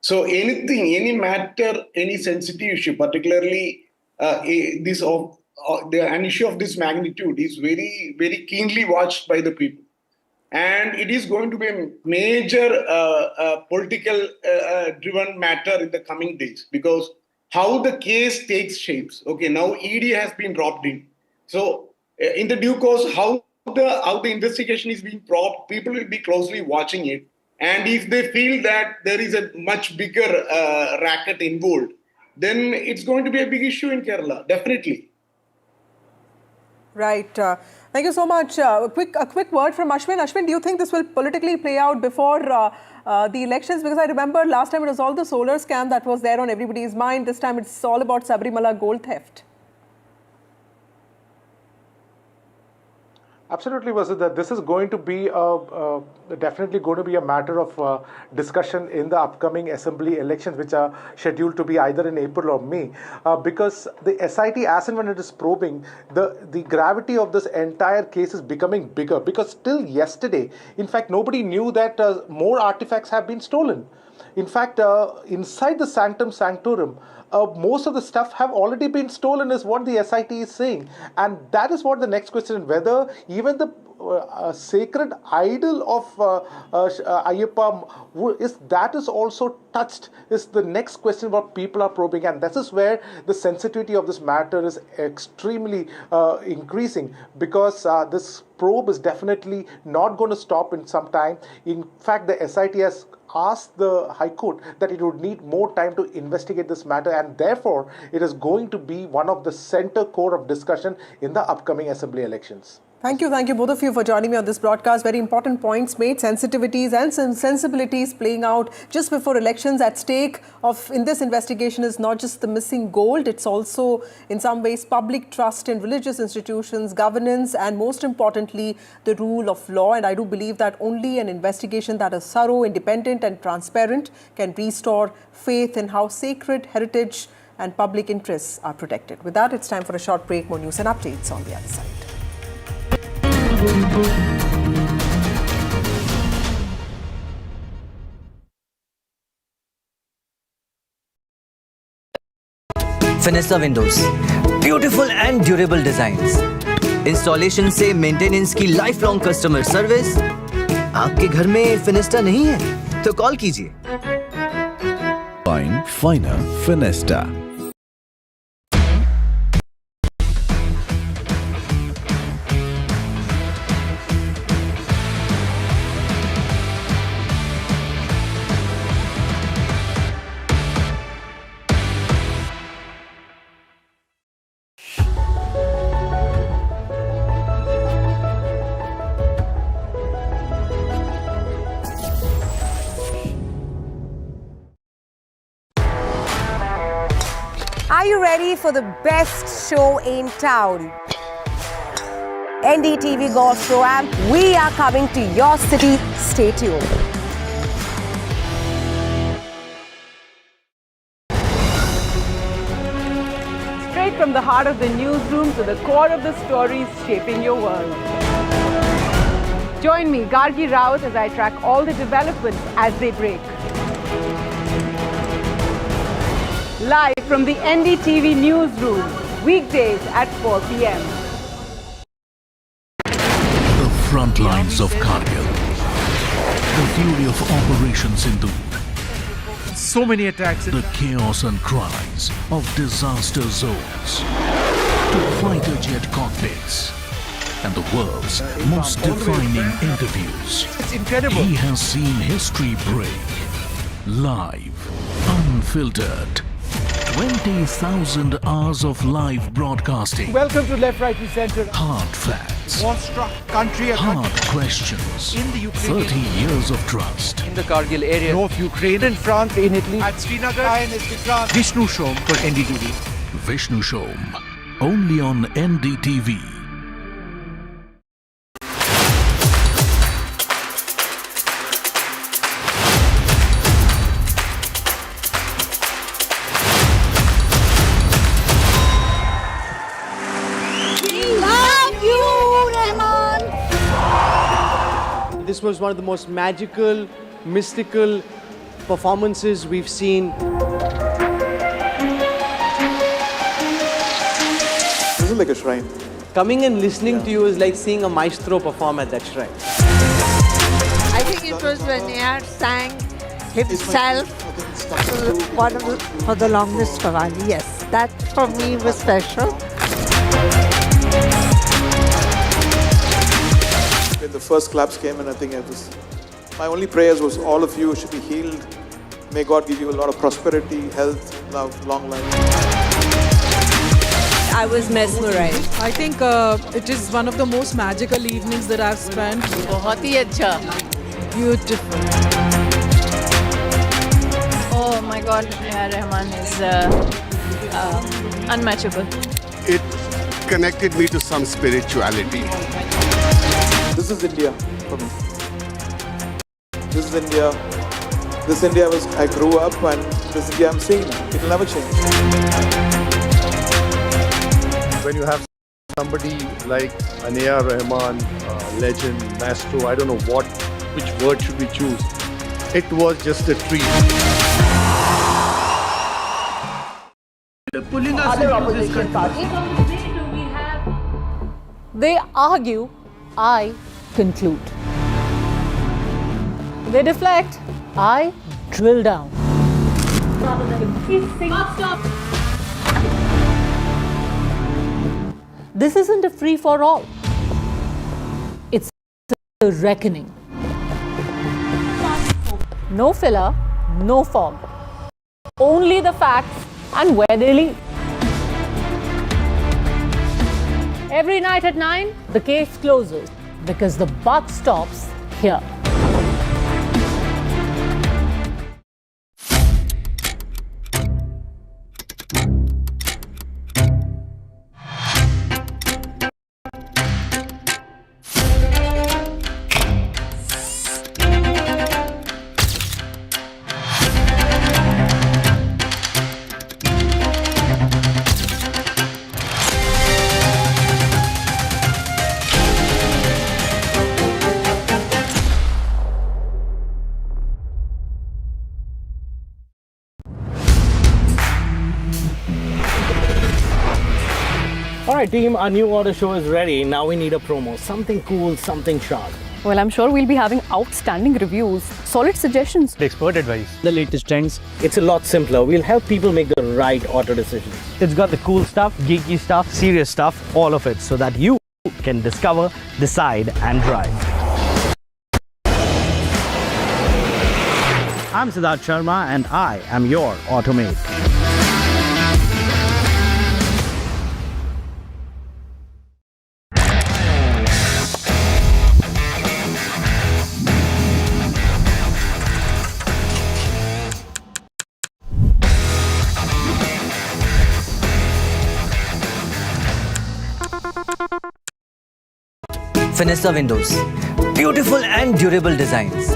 So anything, any matter, any sensitive issue, particularly an issue of this magnitude is very, very keenly watched by the people. And it is going to be a major political driven matter in the coming days, because how the case takes shapes. Okay, now ED has been dropped in. So in the due course, how the investigation is being probed, people will be closely watching it. And if they feel that there is a much bigger racket involved, then it's going to be a big issue in Kerala, definitely.
Right. Thank you so much. A quick word from Ashwin. Ashwin, do you think this will politically play out before the elections? Because I remember last time it was all the solar scam that was there on everybody's mind. This time it's all about Sabarimala gold theft.
Absolutely, Vasudha. This is going to be definitely going to be a matter of discussion in the upcoming assembly elections, which are scheduled to be either in April or May, because the SIT, as and when it is probing, the gravity of this entire case is becoming bigger. Because till yesterday, in fact, nobody knew that more artifacts have been stolen. In fact, inside the sanctum sanctorum, most of the stuff have already been stolen, is what the SIT is saying. And that is what the next question, whether even the sacred idol of Ayyappa, is also touched, is the next question what people are probing. And this is where the sensitivity of this matter is extremely increasing, because this probe is definitely not going to stop in some time. In fact, the SIT has asked the High Court that it would need more time to investigate this matter, and therefore it is going to be one of the center core of discussion in the upcoming assembly elections.
Thank you both of you for joining me on this broadcast. Very important points made, sensitivities and sensibilities playing out just before elections. At stake in this investigation is not just the missing gold, it's also in some ways public trust in religious institutions, governance, and most importantly, the rule of law. And I do believe that only an investigation that is thorough, independent and transparent can restore faith in how sacred heritage and public interests are protected. With that, it's time for a short break. More news and updates on the other side.
Finessa Windows, beautiful and durable designs. Installation से maintenance की lifelong customer service. आपके घर में फिनेस्टा नहीं है तो call कीजिए।
Fine Finer Finesta.
ready for the best show in town. NDTV Golf Pro-Am. We are coming to your city. Stay tuned.
Straight from the heart of the newsroom to the core of the stories shaping your world. Join me, Gargi Raut, as I track all the developments as they break. Live from the NDTV newsroom, weekdays at 4 p.m.
The front lines of Kargil. The fury of Operation Sindhu.
So many attacks.
The chaos and cries of disaster zones. To fighter jet cockpits. And the world's most defining interviews.
It's incredible.
He has seen history break. Live. Unfiltered. 20,000 hours of live broadcasting.
Welcome to Left, Right and Centre.
Hard facts.
War-struck country.
Hard questions.
In the Ukraine.
30 years of trust.
In the Kargil area. North Ukraine. In France. In Italy. At Srinagar. Vishnu Shom for NDTV.
Vishnu Shom. Only on NDTV.
This was one of the most magical, mystical performances we've seen.
This is like a shrine.
Coming and listening to you is like seeing a maestro perform at that shrine.
I think it was when he had sang himself for the longest Qawwali. Yes, that for me was special.
When the first claps came in, I think my only prayers was all of you should be healed. May God give you a lot of prosperity, health, love, long life.
I was mesmerized. I think it is one of the most magical evenings that I've spent.
बहुत ही अच्छा.
Beautiful.
Oh my God, Rahman is unmatchable.
It connected me to some spirituality.
This is India for me. This is India. This India I grew up, and this India I'm seeing now. It will never change.
When you have somebody like an A.R. Rahman, legend, maestro, I don't know which word should we choose. It was just a treat.
Pulling us into this country.
They argue, I conclude. They deflect, I drill down. This isn't a free-for-all. It's a reckoning. No filler, no fog. Only the facts and where they lead. Every night at 9, the case closes because the buck stops here.
Alright team, our new order show is ready. Now we need a promo. Something cool, something sharp.
Well, I'm sure we'll be having outstanding reviews, solid suggestions,
expert advice, the latest trends. It's a lot simpler. We'll help people make the right auto decisions. It's got the cool stuff, geeky stuff, serious stuff, all of it, so that you can discover, decide and drive. I'm Siddharth Sharma and I am your Automate.
Finesta windows, beautiful and durable designs,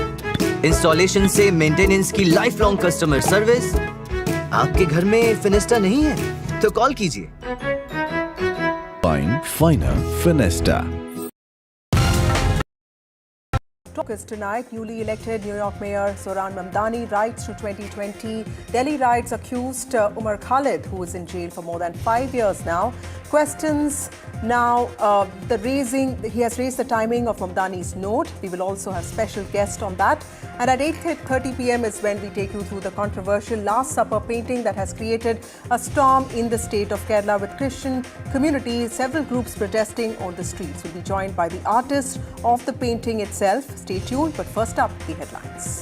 installation से maintenance की lifelong customer service. आपके घर में फिनिस्टा नहीं है तो call कीजिए।
Find Finer Finesta.
Talk is tonight. Newly elected New York Mayor Zohran Mamdani writes to 2020. Delhi riots accused Umar Khalid, who is in jail for more than 5 years now. Questions now he has raised the timing of Mamdani's note. We will also have special guest on that. And at 8:30 p.m. is when we take you through the controversial Last Supper painting that has created a storm in the state of Kerala, with Christian communities, several groups protesting on the streets. We'll be joined by the artist of the painting itself. Stay tuned, but first up, the headlines.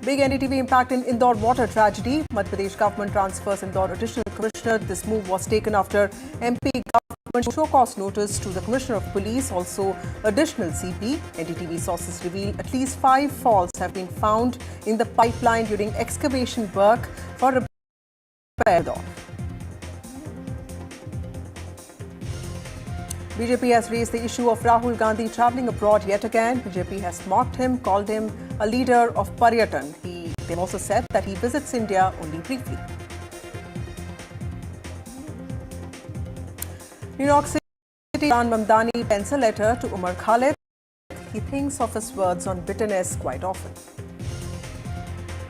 Big NDTV impact in Indore water tragedy. Madhya Pradesh government transfers Indore additional commissioner. This move was taken after MP government show cause notice to the commissioner of police, also additional CP. NDTV sources reveal at least 5 faults have been found in the pipeline during excavation work for repair. BJP has raised the issue of Rahul Gandhi travelling abroad yet again. BJP has mocked him, called him a leader of Paryatan. They've also said that he visits India only briefly. New York City, Zohran Mamdani pens a letter to Umar Khalid. He thinks of his words on bitterness quite often.